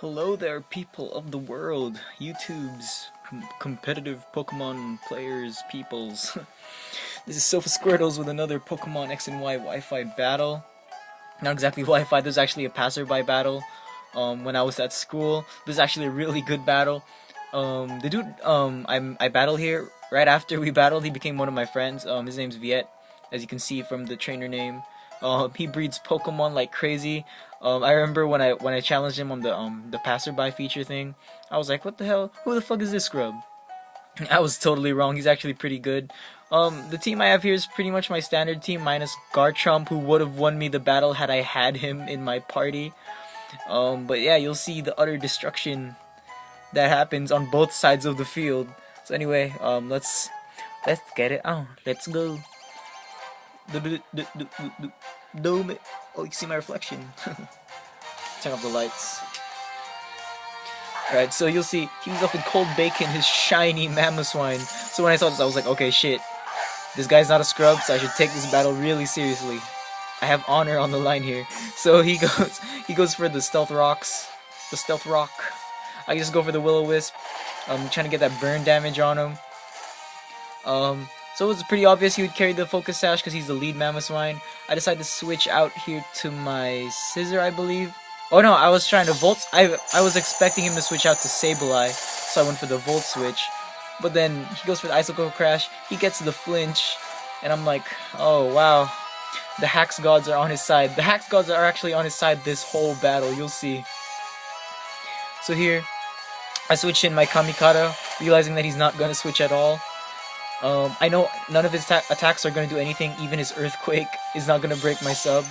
Hello there, people of the world, YouTube's competitive Pokemon players, peoples. This is Sofa Squirtles with another Pokemon X and Y Wi-Fi battle. Not exactly Wi-Fi, this is actually a passerby battle. When I was at school, this is actually a really good battle. The dude I battled here, right after we battled, he became one of my friends. His name's Viet, as you can see from the trainer name. He breeds Pokemon like crazy. I remember when I challenged him on the passerby feature thing. I was like, what the hell? Who the fuck is this scrub? I was totally wrong. He's actually pretty good. The team I have here is pretty much my standard team, minus Garchomp, who would have won me the battle had I had him in my party. But yeah, you'll see the utter destruction that happens on both sides of the field. So anyway, let's get it on. Let's go. Dome. Oh, you can see my reflection. Turn off the lights. Alright, so you'll see he was off with Cold Bacon, his shiny Mamoswine. So when I saw this, I was like, okay, shit. This guy's not a scrub, so I should take this battle really seriously. I have honor on the line here. So he goes for the Stealth Rocks. The Stealth Rock. I just go for the Will-O-Wisp. I'm trying to get that burn damage on him. So it was pretty obvious he would carry the Focus Sash because he's the lead Mamoswine. I decided to switch out here to my Scissor, I believe. Oh no, I was trying to Volt. I was expecting him to switch out to Sableye, so I went for the Volt switch. But then he goes for the Icicle Crash. He gets the flinch, and I'm like, oh wow, the Hax Gods are on his side. The Hax Gods are actually on his side this whole battle. You'll see. So here, I switched in my Kamikata, realizing that he's not gonna switch at all. I know none of his attacks are going to do anything, even his Earthquake is not going to break my sub.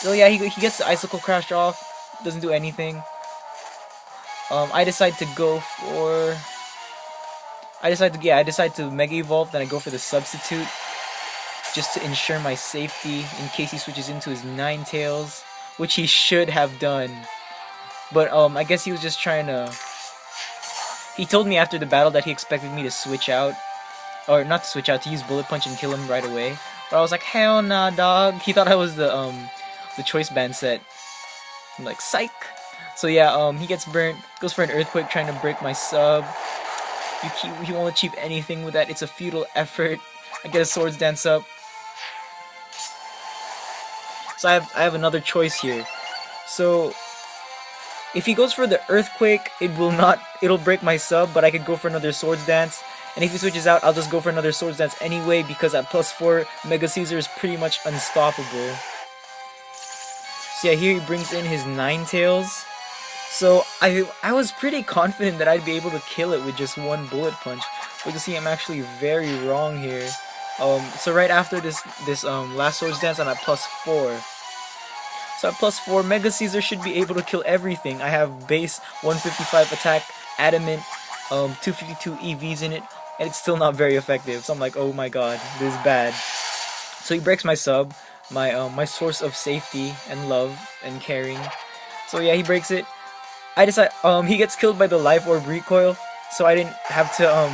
So yeah, he gets the Icicle Crash off, doesn't do anything. I decide to go for... I decide to Mega Evolve, then I go for the Substitute, just to ensure my safety in case he switches into his Ninetales, which he should have done. But I guess he was just trying to... He told me after the battle that he expected me to switch out, or not to switch out, to use Bullet Punch and kill him right away. But I was like, hell nah, dog. He thought I was the Choice Band set. I'm like, psych. So yeah, he gets burnt, goes for an Earthquake trying to break my sub. He won't achieve anything with that. It's a futile effort. I get a Swords Dance up. So I have another choice here. So if he goes for the Earthquake, it'll break my sub, but I could go for another Swords Dance. And if he switches out, I'll just go for another Swords Dance anyway, because at +4, Mega Caesar is pretty much unstoppable. So yeah, here he brings in his Ninetales. So I was pretty confident that I'd be able to kill it with just one Bullet Punch. But you see, I'm actually very wrong here. So right after this last Swords Dance, I'm at +4. So at +4, Mega Caesar should be able to kill everything. I have base 155 attack, adamant, 252 EVs in it, and it's still not very effective. So I'm like, oh my god, this is bad. So he breaks my sub, my source of safety and love and caring. So yeah, he breaks it. I decide he gets killed by the Life Orb recoil, so I didn't have to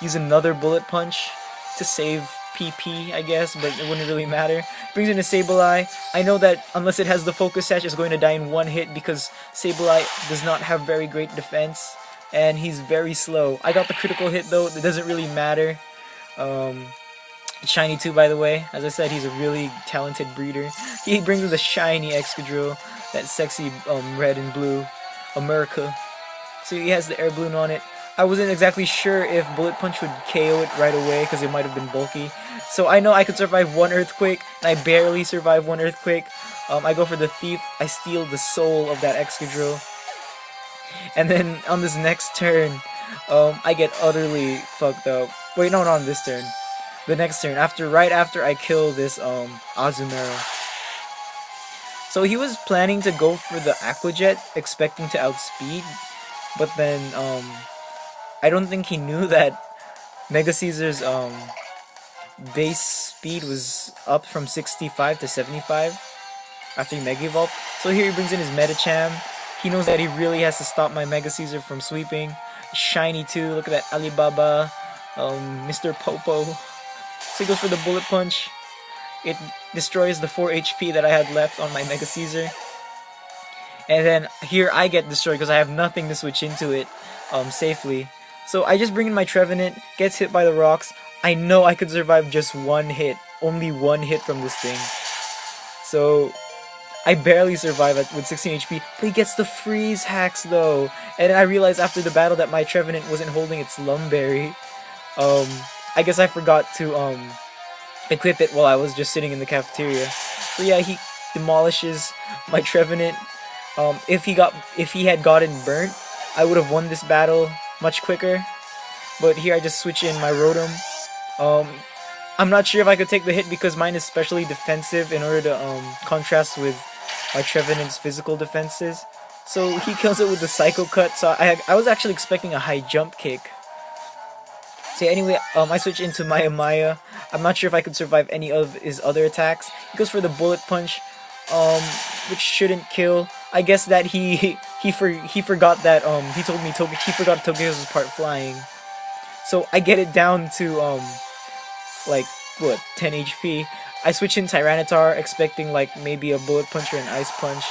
use another Bullet Punch to save PP, I guess, but it wouldn't really matter. Brings in a Sableye. I know that unless it has the Focus Sash, it's going to die in one hit because Sableye does not have very great defense, and he's very slow. I got the critical hit though, it doesn't really matter. It's shiny too, by the way. As I said, he's a really talented breeder. He brings in the shiny Excadrill, that sexy red and blue America. So he has the Air Balloon on it. I wasn't exactly sure if Bullet Punch would KO it right away because it might have been bulky. So I know I could survive one Earthquake, and I barely survive one Earthquake. I go for the Thief. I steal the soul of that Excadrill. And then on this next turn, I get utterly fucked up. Wait, no, not on this turn. The next turn, right after I kill this Azumarill. So he was planning to go for the Aqua Jet, expecting to outspeed, but then I don't think he knew that Mega Caesar's base speed was up from 65 to 75 after he Mega Evolved. So here he brings in his Medicham. He knows that he really has to stop my Mega Caesar from sweeping. Shiny too, look at that Alibaba, Mr. Popo. So he goes for the Bullet Punch. It destroys the 4 HP that I had left on my Mega Caesar. And then here I get destroyed because I have nothing to switch into it safely. So I just bring in my Trevenant, gets hit by the rocks. I know I could survive just one hit, only one hit from this thing. So I barely survive with 16 HP, but he gets the freeze hacks though. And I realized after the battle that my Trevenant wasn't holding its Lumberry. I guess I forgot to equip it while I was just sitting in the cafeteria. So yeah, he demolishes my Trevenant. If he had gotten burnt, I would have won this battle much quicker. But here I just switch in my Rotom. I'm not sure if I could take the hit because mine is specially defensive in order to contrast with my Trevenant's physical defenses. So he kills it with the Psycho Cut. So I was actually expecting a high jump kick. So anyway, I switch into my Maya. I'm not sure if I could survive any of his other attacks. He goes for the Bullet Punch, which shouldn't kill. I guess that he forgot that he told me he forgot Togeki's part flying. So I get it down to like what 10 HP. I switch in Tyranitar, expecting like maybe a Bullet Punch or an Ice Punch.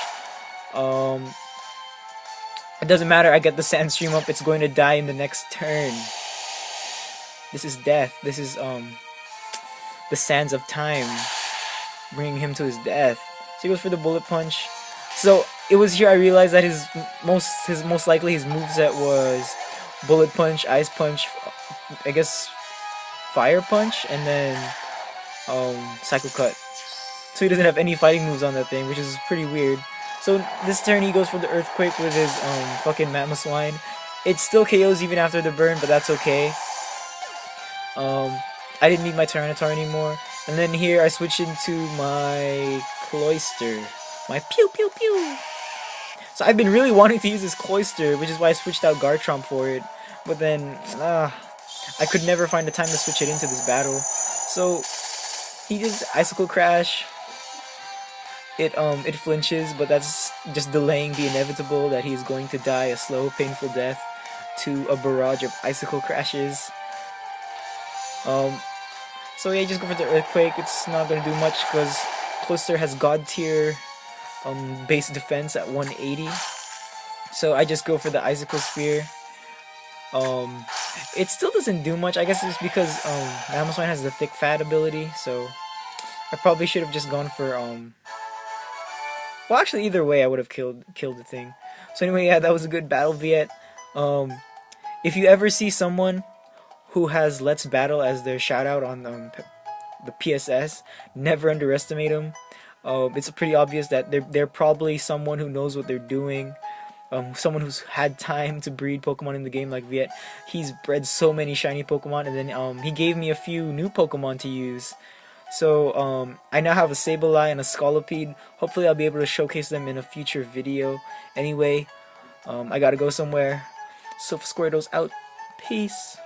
It doesn't matter. I get the Sandstream up. It's going to die in the next turn. This is death. This is the sands of time, bringing him to his death. So he goes for the Bullet Punch. So it was here I realized that his most likely his moveset was Bullet Punch, Ice Punch, I guess Fire Punch, and then Psycho Cut. So he doesn't have any fighting moves on that thing, which is pretty weird. So this turn he goes for the Earthquake with his fucking Mamoswine. It still KOs even after the burn, but that's okay. I didn't need my Tyranitar anymore. And then here I switch into my Cloyster. My pew pew pew. So I've been really wanting to use this Cloyster, which is why I switched out Garchomp for it. But then, I could never find the time to switch it into this battle. So he just Icicle Crash. It flinches, but that's just delaying the inevitable that he's going to die a slow, painful death to a barrage of Icicle Crashes. So yeah, just go for the Earthquake. It's not gonna do much because Cloyster has God tier base defense at 180. So I just go for the Icicle Spear. It still doesn't do much. I guess it's because Mamoswine has the Thick Fat ability. So I probably should have just gone for well, actually, either way, I would have killed the thing. So anyway, yeah, that was a good battle, Viet. If you ever see someone who has Let's Battle as their shoutout on the PSS, never underestimate them. It's pretty obvious that they're probably someone who knows what they're doing. Someone who's had time to breed Pokemon in the game like Viet. He's bred so many shiny Pokemon, and then he gave me a few new Pokemon to use. So I now have a Sableye and a Scolipede. Hopefully I'll be able to showcase them in a future video. Anyway, I gotta go somewhere. So Squirtle's out. Peace.